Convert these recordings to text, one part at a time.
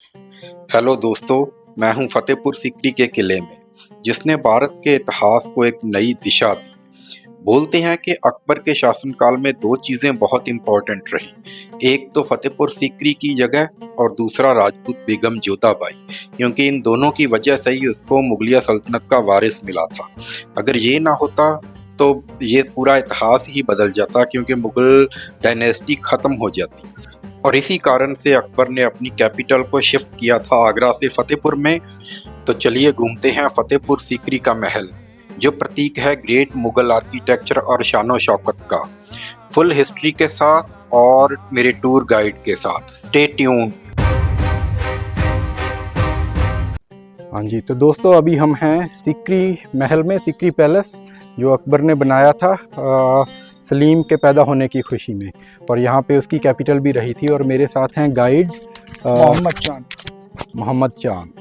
Hello दोस्तों, मैं हूं फतेहपुर सीकरी के किले में, जिसने भारत के इतिहास को एक नई दिशा दी। बोलते हैं कि अकबर के शासनकाल में दो चीजें बहुत इंपॉर्टेंट रही। एक तो फतेहपुर सीकरी की जगह और दूसरा राजपूत बेगम जोधाबाई, क्योंकि इन दोनों की वजह से ही उसको मुगलिया सल्तनत का वारिस मिला था। अगर ये ना होता तो ये पूरा इतिहास ही बदल जाता, क्योंकि मुगल डायनेस्टी खत्म हो जाती। और इसी कारण से अकबर ने अपनी कैपिटल को शिफ्ट किया था आगरा से फतेहपुर में। तो चलिए घूमते हैं फतेहपुर सीकरी का महल, जो प्रतीक है ग्रेट मुगल आर्किटेक्चर और शानो शौकत का। फुल हिस्ट्री के साथ और मेरे टूर गाइड के साथ स्टे ट्यून्ड। हाँ जी, तो दोस्तों अभी हम हैं सीकरी महल में, सीकरी पैलेस जो अकबर ने बनाया था सलीम के पैदा होने की खुशी में, और यहाँ पे उसकी कैपिटल भी रही थी। और मेरे साथ हैं गाइड मोहम्मद चांद।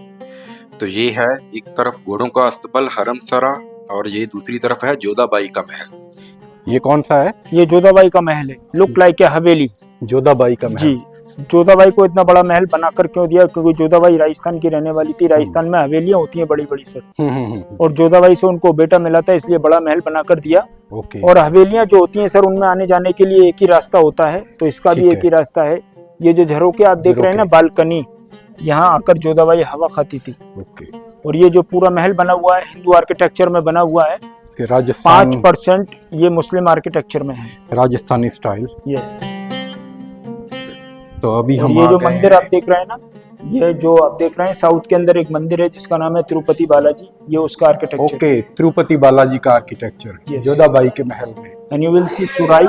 तो ये है एक तरफ घोड़ों का अस्तबल हरमसरा और ये दूसरी तरफ है जोधाबाई का महल। ये कौन सा है? ये जोधाबाई का महल है, लुक लाइक ए हवेली। जोधाबाई का महल जी, जोधाबाई को इतना बड़ा महल बनाकर क्यों दिया? क्योंकि जोधाबाई राजस्थान की रहने वाली थी। राजस्थान में हवेलियां होती हैं बड़ी बड़ी सर, और जोधाबाई से उनको बेटा मिला था, इसलिए बड़ा महल बनाकर दिया। ओके। और हवेलियां जो होती हैं सर, उनमें आने जाने के लिए एक ही रास्ता होता है, तो इसका भी एक ही रास्ता है। ये जो झरोके आप देख रहे हैं ना, बालकनी, यहाँ आकर जोधाबाई हवा खाती थी। ओके। और ये जो पूरा महल बना हुआ है हिंदू आर्किटेक्चर में बना हुआ है। राजस्थान 5% ये मुस्लिम आर्किटेक्चर में है, राजस्थानी स्टाइल। यस। तो अभी हम ये जो मंदिर आप देख रहे हैं ना, ये जो आप देख रहे हैं साउथ के अंदर एक मंदिर है जिसका नाम है तिरुपति बालाजी, ये उसका आर्किटेक्चर। ओके, तिरुपति बालाजी का आर्किटेक्चर जोधाबाई के महल में। एंड यू विल सी सुराई,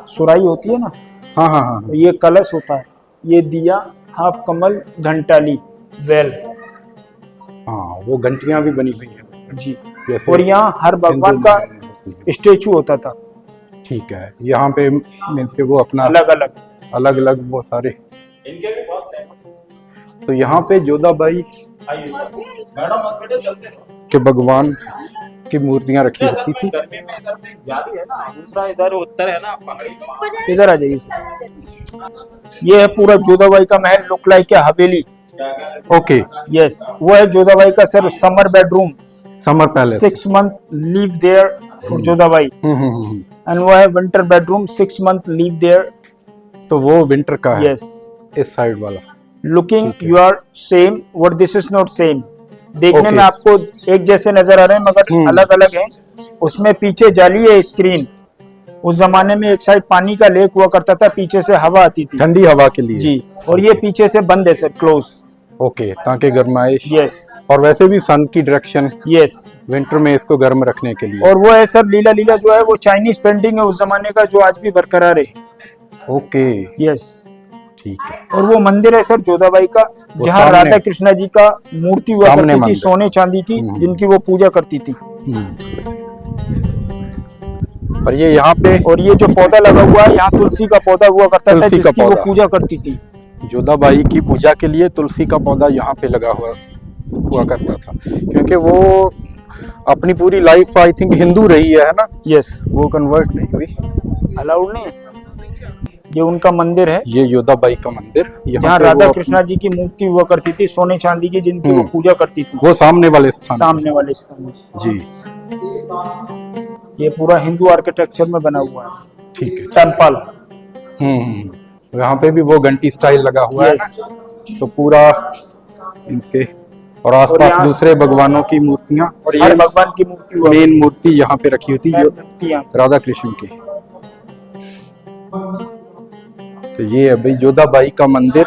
सुराई होती है ना, हाँ हाँ हाँ, तो ये कलश होता है, ये दिया, हाफ कमल, घंटाली, वेल। हाँ, वो घंटियां भी बनी हुई हैं जी। जैसे और यहाँ हर भगवान का स्टेचू होता था। ठीक है, यहाँ पे मीन्स के वो अपना अलग अलग वो सारे। तो यहाँ पे जोधाबाई के भगवान की मूर्तियां रखी होती थी। इधर आ जाइए। ये है पूरा जोधाबाई का महल, look like a Haveli. Okay, yes, वो है जोधाबाई का sir summer bedroom, summer palace. 6 month live there for Jodha Bai. And वो है winter bedroom, 6 month live there। तो वो विंटर का है। यस, इस साइड वाला। Looking you are same, but this is not same. देखने में आपको एक जैसे नजर आ रहे हैं, मगर अलग अलग हैं। उसमें पीछे जाली है स्क्रीन। उस जमाने में एक साइड पानी का लेक हुआ करता था, पीछे से हवा आती थी, ठंडी हवा के लिए। जी। और ये पीछे से बंद है सर, क्लोज। ओके, ताकि गर्माए। यस। और वैसे भी सन की डायरेक्शन, यस, विंटर में इसको गर्म रखने के लिए। और वो है सर लीला लीला जो है, वो चाइनीज पेंटिंग है उस जमाने का, जो आज भी बरकरार है। ओके, यस, ठीक है। और वो मंदिर है सर जोधाबाई का, जहाँ राधा कृष्णा जी का मूर्ति हुआ करती थी, सोने चांदी की, जिनकी वो पूजा करती थी। और ये यहाँ पे, और ये जो पौधा लगा हुआ है, यहाँ तुलसी का पौधा हुआ करता था, जिसकी वो पूजा करती थी। जोधाबाई की पूजा के लिए तुलसी का पौधा यहाँ पे लगा हुआ करता था, क्योंकि वो अपनी पूरी लाइफ आई थिंक हिंदू रही है ना। यस, वो कन्वर्ट नहीं हुई, अलाउड नहीं। ये उनका मंदिर है, ये जोधाबाई का मंदिर, जहाँ राधा कृष्णा जी की मूर्ति हुआ करती थी, सोने चांदी की, जिनकी वो पूजा करती थी। वो सामने वाले स्थान में जी। ये पूरा हिंदू आर्किटेक्चर में बना हुआ है। ठीक है। टेम्पल। यहाँ पे भी वो घंटी स्टाइल लगा हुआ है ना? तो पूरा इसके और आसपास दूसरे भगवानों की मूर्तियां, और ये भगवान की मूर्ति, मेन मूर्ति यहाँ पे रखी होती है राधा कृष्ण की। तो ये है भाई जोधाबाई का मंदिर,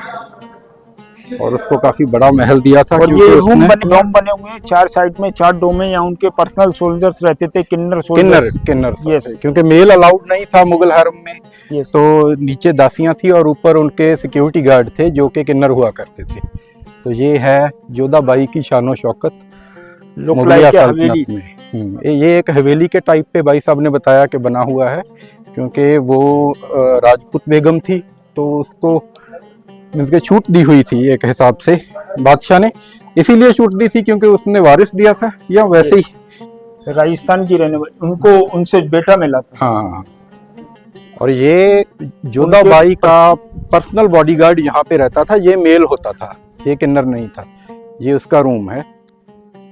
और उसको काफी बड़ा महल दिया था। और ये डोम बने हुए हैं 4 साइड में, 4 डोम में। यहाँ उनके पर्सनल सोल्जर्स रहते थे, किन्नर सोल्जर्स। यस, क्योंकि मेल अलाउड नहीं था मुगल हरम में। यस। तो नीचे दासियां थी और ऊपर उनके सिक्योरिटी गार्ड थे, जो कि किन्नर हुआ करते थे। तो ये है जोधाबाई की शानो शौकत मुगलिया सल्तनत में। ये एक हवेली के टाइप पे भाई साहब ने बताया कि बना हुआ है, क्योंकि वो राजपूत बेगम थी, तो उसको इसके छूट दी हुई थी एक हिसाब से बादशाह ने। इसीलिए छूट दी थी क्योंकि उसने वारिस दिया था, या वैसे ही राजस्थान की रहने वाली, उनको उनसे बेटा मिला था। हाँ, और ये जोधाबाई का पर्सनल बॉडीगार्ड यहाँ पे रहता था, ये मेल होता था, ये किन्नर नहीं था। ये उसका रूम है।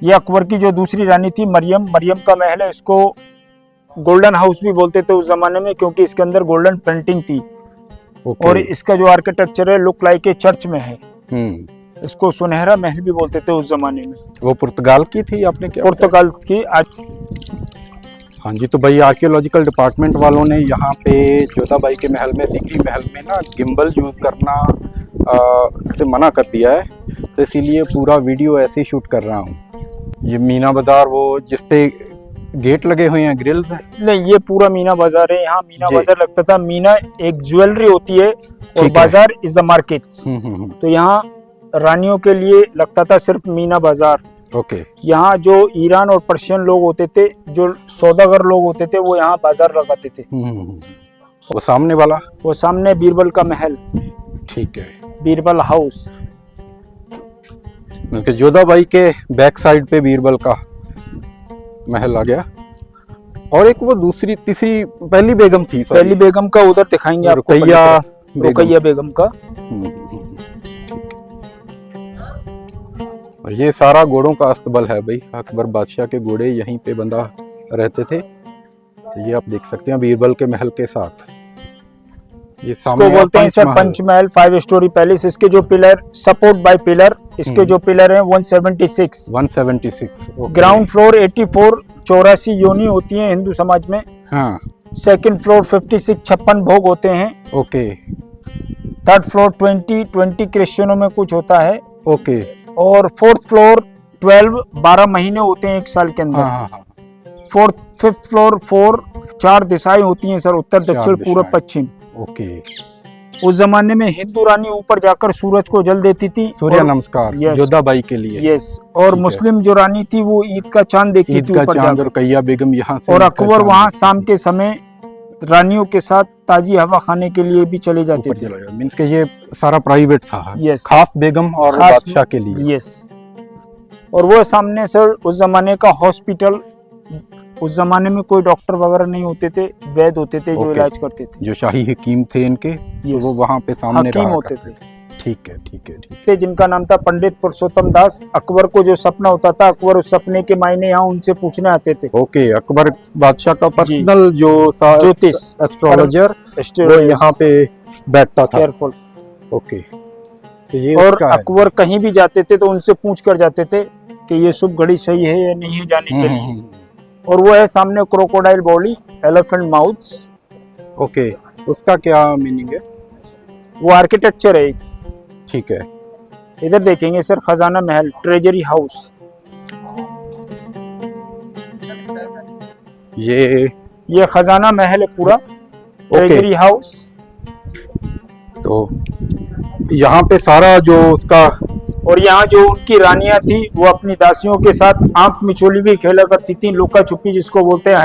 ये अकबर की जो दूसरी रानी थी मरियम का महल है। इसको गोल्डन हाउस भी बोलते थे उस जमाने में, क्योंकि इसके अंदर गोल्डन पेंटिंग थी। और इसका जो आर्किटेक्चर है लुक लाइक ए चर्च में है। इसको सुनहरा महल भी बोलते थे उस जमाने में। वो पुर्तगाल की थी, आपने क्या पुर्तगाल की आज। हाँ जी, तो भाई आर्कियोलॉजिकल डिपार्टमेंट वालों ने यहाँ पे जोधाबाई के महल में, सीकरी महल में ना गिम्बल यूज़ करना से मना कर दिया है, तो इसीलिए पूरा वीडियो ऐसे ही शूट कर रहा हूँ। ये मीना बाजार, वो जिसपे गेट लगे हुए हैं, ग्रिल्स हैं। नहीं, ये पूरा मीना बाजार है। यहाँ मीना बाजार लगता था। मीना एक ज्वेलरी होती है और बाजार इज द मार्केट। तो यहाँ रानियों के लिए लगता था सिर्फ मीना बाजार। ओके। यहाँ जो ईरान और पर्शियन लोग होते थे, जो सौदागर लोग होते थे, वो यहाँ बाजार लगाते थे। वो सामने वाला, वो सामने बीरबल का महल। ठीक है, बीरबल हाउस। जोधाबाई के बैक साइड पे बीरबल का महल आ गया। और एक वो दूसरी तीसरी पहली बेगम थी, पहली बेगम का उधर दिखाएंगे आपको, रुकैया बेगम का। और ये सारा घोड़ों का अस्तबल है भाई, अकबर बादशाह के घोड़े यहीं पे बंधा रहते थे। तो ये आप देख सकते हैं बीरबल के महल के साथ। ये सामने बोलते हैं सर पंचमहल, 5 स्टोरी पैलेस। इसके जो पिलर, सपोर्ट बाय पिलर, इसके जो पिलर हैं 176। ग्राउंड फ्लोर 84, 84 योनि होती हैं हिंदू समाज में। हाँ। सेकंड फ्लोर 56, 56 भोग होते हैं। ओके। थर्ड फ्लोर 20 क्रिश्चियनों में कुछ होता है। ओके। और फोर्थ फ्लोर 12 महीने होते हैं एक साल के अंदर। हाँ। फिफ्थ फ्लोर 4 दिशाएं होती हैं सर, उत्तर दक्षिण पूर्व पश्चिम। ओके। उस जमाने में हिंदू रानी ऊपर जाकर सूरज को जल देती थी, सूर्य नमस्कार जोधाबाई के लिए। यस। और मुस्लिम जो रानी थी वो ईद का चांद देखती थी ऊपर जाकर। रुकैया बेगम यहाँ से, और अकबर वहाँ शाम के समय रानियों के साथ ताजी हवा खाने के लिए भी चले जाते थे। मींस के ये सारा प्राइवेट था। यस। खास बेगम और बादशाह के लिए। यस। और वो सामने सर उस जमाने का हॉस्पिटल। उस जमाने में कोई डॉक्टर वगैरह नहीं होते थे, वैद्य होते थे जो इलाज करते थे। जो शाही हकीम थे इनके, तो वो वहाँ पे सामने हकीम होते थे। ठीक है। जिनका नाम था पंडित पुरुषोत्तम दास। अकबर को जो सपना होता था, अकबर उस सपने के मायने यहाँ उनसे पूछने आते थे। ओके। अकबर बादशाह का पर्सनल जो ज्योतिष एस्ट्रोलॉजर, वो यहाँ पे बैठता था। केयरफुल। ओके। तो ये और अकबर कहीं भी जाते थे तो उनसे पूछ कर जाते थे कि ये शुभ घड़ी सही है या नहीं है जाने के लिए। और वो है सामने crocodile body, elephant mouth. Okay. उसका क्या मीनिंग है? वो आर्किटेक्चर है। ठीक है। इधर देखेंगे सर खजाना महल, ट्रेजरी हाउस। ये खजाना महल है पूरा, ट्रेजरी हाउस। तो यहाँ पे सारा जो उसका, और यहाँ जो उनकी रानियां थी वो अपनी दासियों के साथ आंख मिचोली भी खेला करती थी, लुका छुपी जिसको बोलते हैं,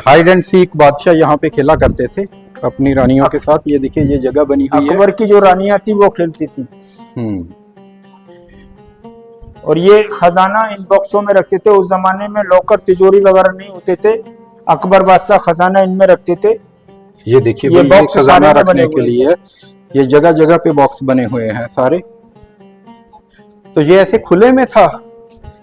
हाइड एंड सीक। बादशाह यहाँ पे खेला करते थे अपनी रानियों के साथ। ये देखिए ये जगह बनी हुई है। अकबर की जो रानियां थी वो खेलती थी। और ये खजाना इन बॉक्सों में रखते थे। उस जमाने में लॉकर तिजोरी वगैरह नहीं होते थे, अकबर बादशाह खजाना इनमें रखते थे। ये देखिए ये बॉक्स खजाना रखने के लिए ये जगह जगह पे बॉक्स बने हुए हैं सारे। तो ये ऐसे खुले में था?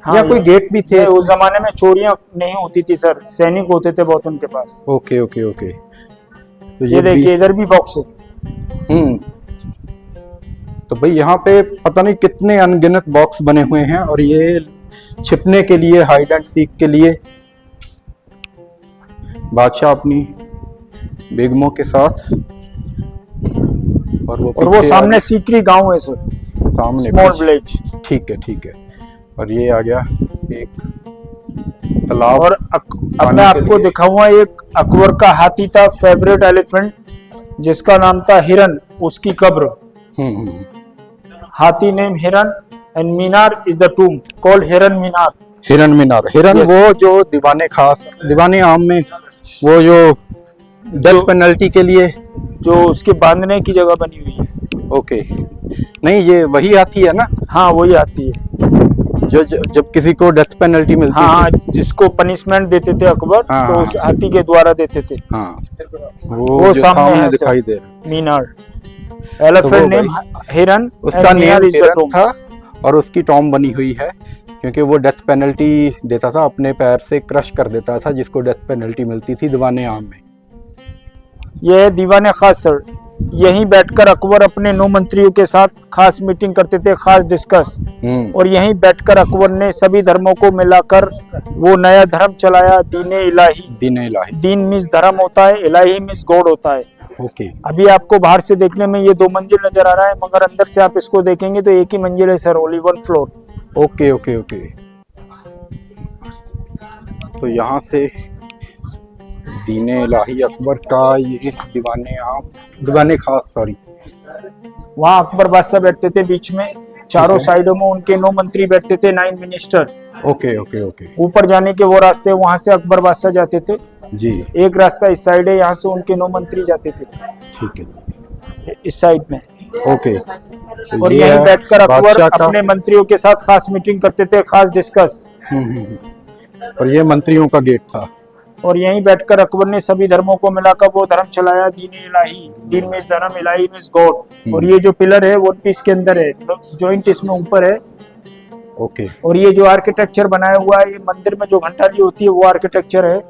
हाँ, या कोई गेट भी थे? उस जमाने में चोरियां नहीं होती थी सर, सैनिक होते थे बहुत उनके पास। ओके। तो ये देखिए इधर भी बॉक्स है। तो भाई यहाँ पे पता नहीं कितने अनगिनत बॉक्स बने हुए हैं। और ये छिपने के लिए, हाइड एंड सीक के लिए, बादशाह अपनी बेगमों के साथ। और वो सामने सीकरी गांव है सर, सामने स्मॉल विलेज। ठीक है। और ये आ गया एक तालाब। और अब मैं आपको दिखाऊंगा एक अकबर का हाथी था, फेवरेट एलिफेंट, जिसका नाम था हिरन, उसकी कब्र। हाथी नेम हिरन and Minar is the टूम called हिरन मीनार। हिरन वो जो दीवाने आम में वो जो डेथ पेनल्टी के लिए जो उसके बांधने की जगह बनी हुई है। ओके। नहीं, ये वही हाथी है ना? हाँ वही हाथी है। जो जब किसी को डेथ पेनल्टी मिलती हाँ, जिसको पनिशमेंट देते थे अकबर, हाँ, तो हाँ, उस हाथी के द्वारा देते थे। हाँ, वो जो सामने है दिखाई दे रहा मीनार। तो एलिफेंट वो नेम हिरन, उसका and Minar name is the हिरन tomb। था और उसकी टॉम बनी हुई है, क्योंकि वो डेथ पेनल्टी देता था, अपने पैर से क्रश कर देता था जिसको डेथ पेनल्टी मिलती थी दीवाने आम में। ये है दीवाने खास सर। यहीं बैठकर अकबर अपने 9 मंत्रियों के साथ खास मीटिंग करते थे, खास डिस्कस। और यहीं बैठकर अकबर ने सभी धर्मों को मिलाकर वो नया धर्म चलाया, दीन इलाही। दीन इलाही, दीन मीन्स धर्म होता है, इलाही मीन्स गॉड होता है। ओके। अभी आपको बाहर से देखने में ये 2 मंजिल नजर आ रहा है, मगर अंदर से आप इसको देखेंगे तो एक ही मंजिल है sir, only 1 floor. Okay okay okay. तो यहाँ से दीन इलाही अकबर का ये दीवाने खास, सॉरी, वहाँ अकबर बादशाह बैठते थे बीच में, चारों साइडों में उनके 9 मंत्री बैठते थे, 9 मिनिस्टर। Okay okay okay. ऊपर जाने के वो रास्ते, वहां से अकबर बादशाह जाते थे जी। एक रास्ता इस साइड है, यहाँ से उनके 9 मंत्री जाते थे ठीक है जी, इस साइड में। ओके। तो और ये यहीं है बैठकर अकबर बादशाह का, अपने मंत्रियों के साथ खास मीटिंग करते थे, खास डिस्कस। और ये मंत्रियों का गेट था। और यहीं बैठकर अकबर ने सभी धर्मों को मिलाकर वो धर्म चलाया, दीन इलाही। दीन मीन्स धर्म, इलाही मीन्स गॉड। और ये जो पिलर है वो पीस के अंदर है, जॉइंट इसमें ऊपर है। ओके। और ये जो आर्किटेक्चर बनाया हुआ है, ये मंदिर में जो घंटाली होती है वो आर्किटेक्चर है।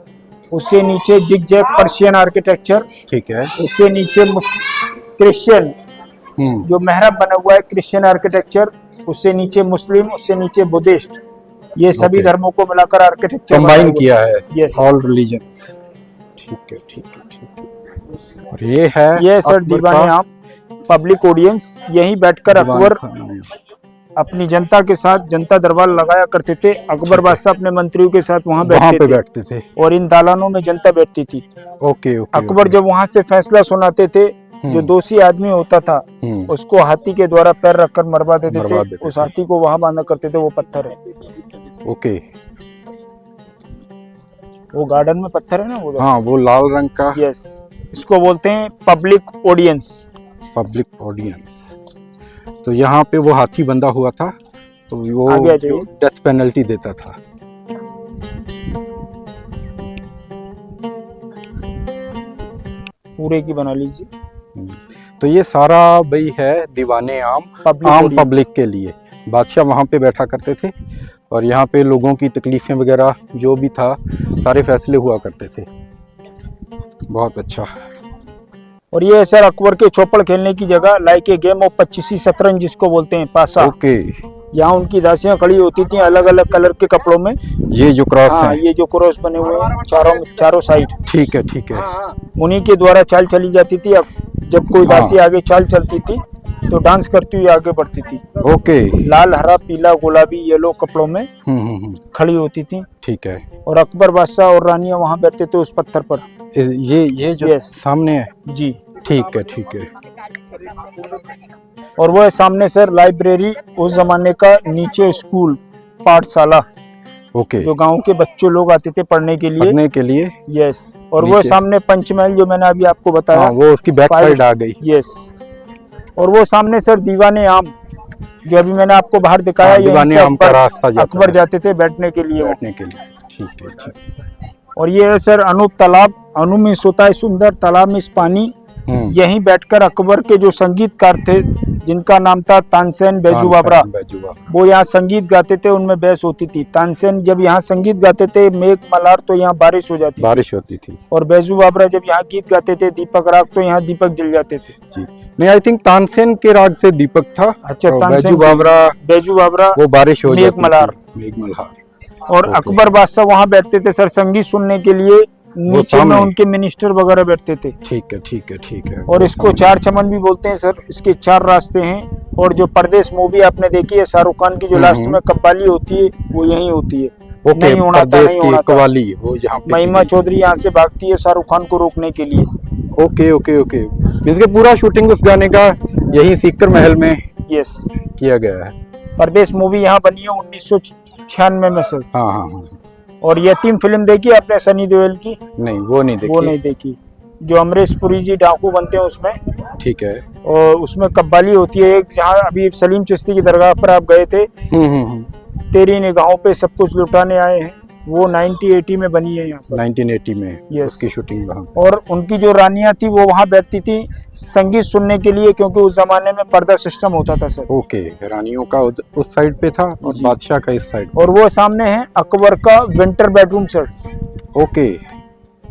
उससे नीचे जिग जैग पर्शियन आर्किटेक्चर, ठीक है। उससे नीचे क्रिश्चियन जो मेहराब बना हुआ है, क्रिश्चियन आर्किटेक्चर। उससे नीचे मुस्लिम, उससे नीचे बुद्धिस्ट। ये सभी धर्मों को मिलाकर आर्किटेक्चर कंबाइन किया है, Yes। All religions. ठीक है ठीक है ठीक है। और ये सर दीवाने आम पब्लिक ऑडियंस। यहीं बैठकर अकबर अपनी जनता के साथ जनता दरबार लगाया करते थे। अकबर बादशाह अपने मंत्रियों के साथ वहाँ बैठते थे और इन दालानों में जनता बैठती थी। Okay okay. अकबर जब वहाँ से फैसला सुनाते थे, जो दोषी आदमी होता था उसको हाथी के द्वारा पैर रखकर मरवा देते थे। उस हाथी को वहां बांधा करते थे, वो पत्थर है। ओके। वो गार्डन में पत्थर है ना वो, हाँ, वो लाल रंग का। यस, इसको बोलते हैं पब्लिक ऑडियंस। Public audience. तो यहाँ पे वो हाथी बंधा हुआ था, तो वो डेथ पेनल्टी देता था। पूरे की बना लीजिए। तो ये सारा भाई है दीवाने आम पब्लिक के लिए। बादशाह वहाँ पे बैठा करते थे और यहाँ पे लोगों की तकलीफें वगैरह जो भी था सारे फैसले हुआ करते थे। बहुत अच्छा। और ये सर अकबर के चौपड़ खेलने की जगह, लाइक ए गेम ऑफ 25 शतरंज जिसको बोलते हैं, पासा। ओके। यहाँ उनकी दासियां खड़ी होती थी अलग अलग कलर के कपड़ों में। ये जो क्रॉस है, ये जो क्रॉस बने हुए हैं चारों साइड। ठीक है ठीक है। उन्हीं के द्वारा चाल चली जाती थी। अब जब कोई दासी आगे चाल चलती थी तो डांस करती हुई आगे बढ़ती थी। ओके। लाल, हरा, पीला, गुलाबी, येलो कपड़ों में खड़ी होती थी। ठीक है। और अकबर बादशाह और रानियां वहां बैठते थे उस पत्थर पर। ये जो सामने है जी। ठीक है ठीक है। और वो है सामने सर लाइब्रेरी, उस जमाने का, नीचे स्कूल, पाठशाला। ओके। जो गांव के बच्चों लोग आते थे पढ़ने के लिए। यस। और वो सामने पंचमहल जो मैंने अभी आपको बताया। हाँ, वो उसकी बैक साइड आ गई। यस। और वो सामने सर दीवाने आम जो अभी मैंने आपको बाहर दिखाया। दीवाने आम का रास्ता अकबर जाते थे बैठने के लिए। ठीक है ठीक है। और ये है सर अनूप तालाब। अनु मीन्स होता है सुंदर, तालाब मीन्स पानी। यहीं बैठकर अकबर के जो संगीतकार थे जिनका नाम था तानसेन बेजू बाबरा, वो यहाँ संगीत गाते थे, उनमें बहस होती थी। तानसेन जब यहाँ संगीत गाते थे, मेघ मल्हार, तो यहाँ बारिश होती थी। और बेजू बाबरा जब यहाँ गीत गाते थे, दीपक राग, तो यहाँ दीपक जल जाते थे जी। नहीं, आई थिंक तानसेन के राग से दीपक था। अच्छा, बेजू बाबरा वो बारिश हो जाती थी, मेघ मल्हार। और अकबर बादशाह वहाँ बैठते थे सर संगीत सुनने के लिए। नीचे में उनके मिनिस्टर वगैरह बैठते थे। ठीक है ठीक है ठीक है। और इसको 4 चमन भी बोलते हैं सर। इसके 4 रास्ते हैं। और जो परदेश मूवी आपने देखी है शाहरुख खान की, जो लास्ट में कव्वाली होती है, वो यहीं होती है। ओके, परदेश की कव्वाली वो यहाँ पे महिमा चौधरी यहाँ से भागती है शाहरुख खान को रोकने के लिए। Okay okay okay. इसके पूरा शूटिंग उस गाने का यही सीकर महल में यस किया गया है। परदेश मूवी यहाँ बनी है 1996 में सर। हाँ। और यतीम फिल्म देखी आपने सनी देओल की? नहीं, वो नहीं देखी। जो अमरीश पुरी जी डाकू बनते हैं उसमें। ठीक है। और उसमें कव्वाली होती है एक, जहाँ अभी सलीम चिश्ती की दरगाह पर आप गए थे, तेरी निगाहों पे सब कुछ लुटाने आए हैं, वो 1980 में बनी है यहाँ पर। 1980 में Yes. उसकी शूटिंग वहाँ पे। और उनकी जो रानियां थी वो वहाँ बैठती थी संगीत सुनने के लिए, क्योंकि उस जमाने में पर्दा सिस्टम होता था सर। ओके, रानियों का उस साइड पे था और जी। बादशाह का इस साइड। और वो सामने है अकबर का विंटर बेडरूम सर, ओके,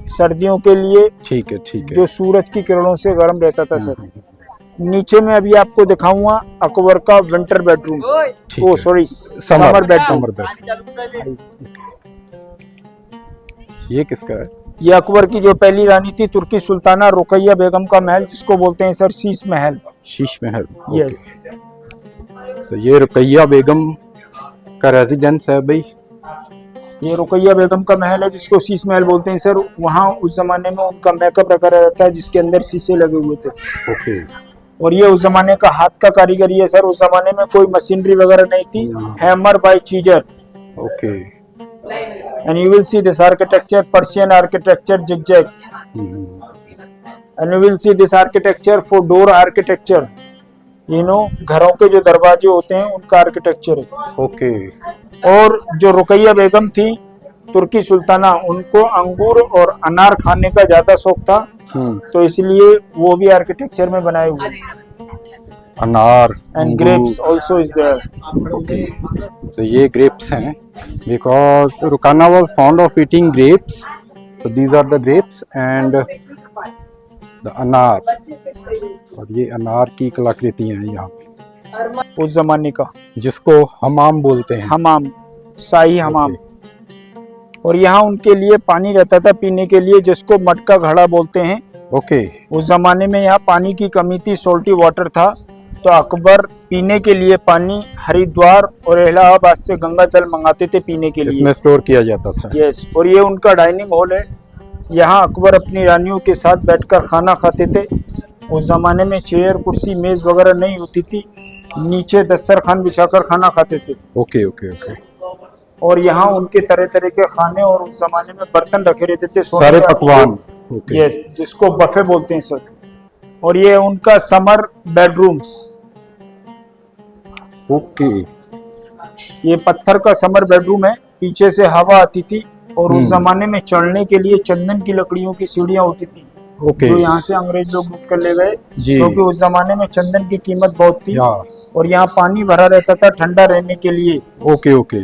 सर्दियों के लिए ठीक है ठीक है। जो सूरज की किरणों से गर्म रहता था सर। हम्म, नीचे में अभी आपको दिखाऊंगा अकबर का विंटर बेडरूम, ठीक ओ है। Sorry summer bedroom. Summer bedroom. ये किसका है? ये अकबर की जो पहली रानी थी तुर्की सुल्ताना रुकैया बेगम का महल, जिसको बोलते हैं सर शीश महल। शीश महल। यस। तो ये रुकैया बेगम का रेजिडेंस है भाई। ये रुकैया बेगम का महल है जिसको शीश महल बोलते हैं सर। वहाँ उस जमाने में उनका मेकअप रखा रहता है जिसके अंदर शीशे लगे हुए थे। ओके। और ये उस जमाने का हाथ का कारीगरी है सर। उस जमाने में कोई मशीनरी वगैरह नहीं थी, hammer by chisel. Okay. And you will see this architecture, Persian architecture, zigzag. And you will see this architecture for door architecture. You know, घरों के जो दरवाजे होते हैं उनका आर्किटेक्चर है। ओके। और जो रुकैया बेगम थी तुर्की सुल्ताना, उनको अंगूर और अनार खाने का ज्यादा शौक था, तो इसलिए वो भी आर्किटेक्चर में बनाए हुए। अनार and grapes also is there. Okay, तो ये ग्रेप्स हैं because Rukana was fond of eating grapes, so these are the grapes and the अनार। और ये अनार की कलाकृतियां हैं यहाँ पे उस जमाने का, जिसको हमाम बोलते हैं। हमाम, शाही हमाम। और यहाँ उनके लिए पानी रहता था पीने के लिए, जिसको मटका घड़ा बोलते हैं। ओके। उस जमाने में यहाँ पानी की कमी थी, सोल्टी वाटर था, तो अकबर पीने के लिए पानी हरिद्वार और इलाहाबाद से गंगा जल मंगाते थे पीने के लिए। इसमें स्टोर किया जाता था। यस। और ये उनका डाइनिंग हॉल है। यहाँ अकबर अपनी रानियों के साथ बैठकर खाना खाते थे। उस जमाने में चेयर कुर्सी मेज वगैरह नहीं होती थी, नीचे दस्तरखान बिछाकर खाना खाते थे। Okay okay okay. और यहाँ उनके तरह तरह के खाने और उस जमाने में बर्तन रखे रहते थे, सारे पकवान। यस, जिसको बफे बोलते हैं सर। और ये उनका समर बेडरूम्स। ओके। ये पत्थर का समर बेडरूम है, पीछे से हवा आती थी। और उस जमाने में चढ़ने के लिए चंदन की लकड़ियों की सीढ़ियां होती थी, जो यहाँ से अंग्रेज लोग लूट कर ले गए, क्योंकि उस जमाने में चंदन की कीमत बहुत थी। और यहाँ पानी भरा रहता था ठंडा रहने के लिए। Okay okay.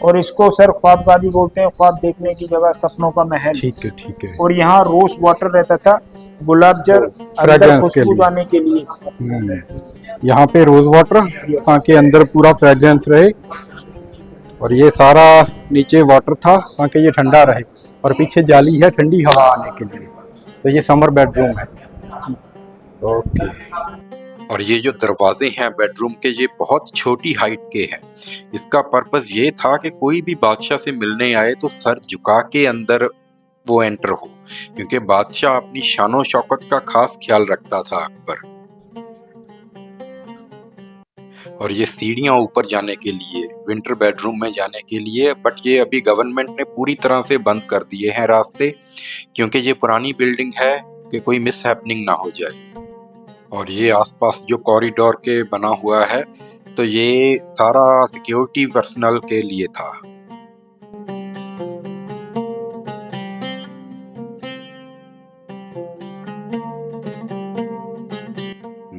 और इसको सर ख्वाबगाह भी बोलते हैं, ख्वाब देखने की जगह, सपनों का महल। ठीक है ठीक है। और यहाँ रोज वाटर रहता था, गुलाब जल अंदर खुशबू जाने के लिए। यहाँ पे रोज वाटर ताकि अंदर पूरा फ्रेग्रेंस रहे। और ये सारा नीचे वाटर था ताकि ये ठंडा रहे, और पीछे जाली है ठंडी हवा आने के लिए। तो ये समर बेडरूम है। ओके। और ये जो दरवाजे हैं बेडरूम के, ये बहुत छोटी हाइट के हैं। इसका पर्पस ये था कि कोई भी बादशाह से मिलने आए तो सर झुका के अंदर वो एंटर हो, क्योंकि बादशाह अपनी शानो शौकत का खास ख्याल रखता था अकबर। और ये सीढ़ियां ऊपर जाने के लिए, विंटर बेडरूम में जाने के लिए, बट ये अभी गवर्नमेंट ने पूरी तरह से बंद कर दिए हैं रास्ते, क्योंकि ये पुरानी बिल्डिंग है कि कोई मिस हैपनिंग ना हो जाए। और ये आसपास जो कॉरिडोर के बना हुआ है, तो ये सारा सिक्योरिटी पर्सनल के लिए था।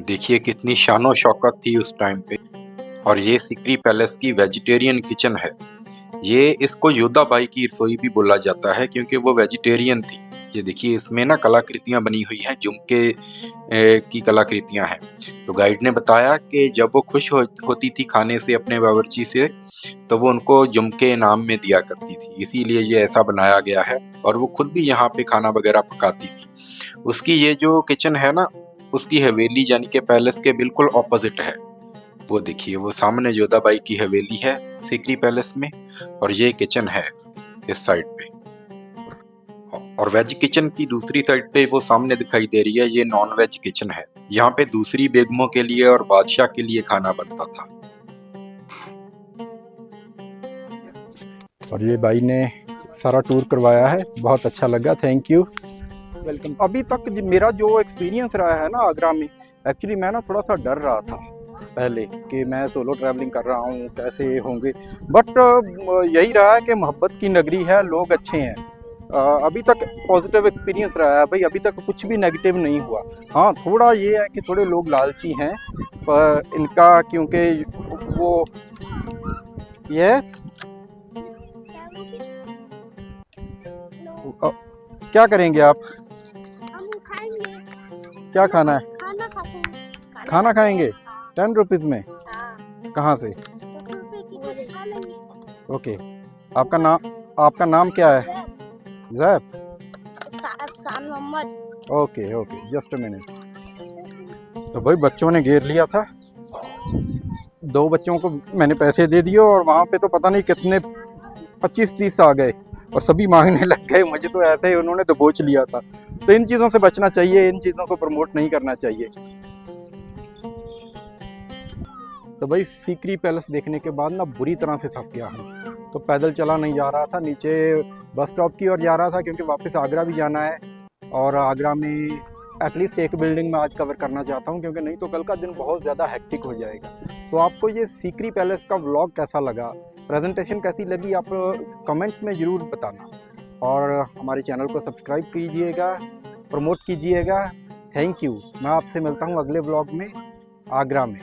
देखिए कितनी शानो शौकत थी उस टाइम पे। और ये सिकरी पैलेस की वेजिटेरियन किचन है। ये इसको योधाबाई की रसोई भी बोला जाता है, क्योंकि वो वेजिटेरियन थी। ये देखिए इसमें ना कलाकृतियां बनी हुई हैं, झुमके की कलाकृतियां हैं। तो गाइड ने बताया कि जब वो खुश होती थी खाने से अपने बावर्ची से, तो वो उनको झुमके इनाम में दिया करती थी, इसीलिए ये ऐसा बनाया गया है। और वो खुद भी यहाँ पे खाना वगैरह पकाती थी। उसकी ये जो किचन है ना, उसकी हवेली यानी कि पैलेस के बिल्कुल ऑपोजिट है। वो देखिए वो सामने योधाबाई की हवेली है सिकरी पैलेस में, और ये किचन है इस साइड पे। और वेज किचन की दूसरी साइड पे वो सामने दिखाई दे रही है, ये नॉन वेज किचन है। यहाँ पे दूसरी बेगमों के लिए और बादशाह के लिए खाना बनता था। और ये भाई ने सारा टूर करवाया है, बहुत अच्छा लगा, थैंक यू, वेलकम। अभी तक मेरा जो एक्सपीरियंस रहा है ना आगरा में, एक्चुअली मैं ना थोड़ा सा डर रहा था, पहले कि मैं सोलो ट्रैवलिंग कर रहा हूँ, कैसे होंगे, बट यही रहा है कि मोहब्बत की नगरी है, लोग अच्छे हैं। अभी तक पॉजिटिव एक्सपीरियंस रहा है भाई, अभी तक कुछ भी नेगेटिव नहीं हुआ। हाँ, थोड़ा ये है कि थोड़े लोग लालची हैं, पर इनका क्योंकि वो यस क्या करेंगे आप? हम खाएंगे। क्या खाना है? खाना खाते हैं। खाना खाएंगे 10 रुपीज़ में? हाँ, कहाँ से? 10 रुपए की कुछ खा लेंगे। ओके, आपका नाम क्या है? Zaib? Afsan Mohammad. Okay okay, just a minute. तो भाई बच्चों ने घेर लिया था, 2 बच्चों को मैंने पैसे दे दिए और वहाँ पे तो पता नहीं कितने 25-30 आ गए और सभी मांगने लग गए। मुझे तो ऐसे ही उन्होंने दबोच लिया था। तो इन चीज़ों से बचना चाहिए, इन चीज़ों को प्रमोट नहीं करना चाहिए। तो भाई सीकरी पैलेस देखने के बाद ना बुरी तरह से थक गया हूँ, तो पैदल चला नहीं जा रहा था, नीचे बस स्टॉप की ओर जा रहा था क्योंकि वापस आगरा भी जाना है और आगरा में एटलीस्ट एक बिल्डिंग में आज कवर करना चाहता हूँ, क्योंकि नहीं तो कल का दिन बहुत ज़्यादा हेक्टिक हो जाएगा। तो आपको ये सीकरी पैलेस का व्लॉग कैसा लगा, प्रेजेंटेशन कैसी लगी, आप कमेंट्स में ज़रूर बताना और हमारे चैनल को सब्सक्राइब कीजिएगा, प्रमोट कीजिएगा। Thank you. मैं आपसे मिलता हूँ अगले व्लॉग में आगरा में।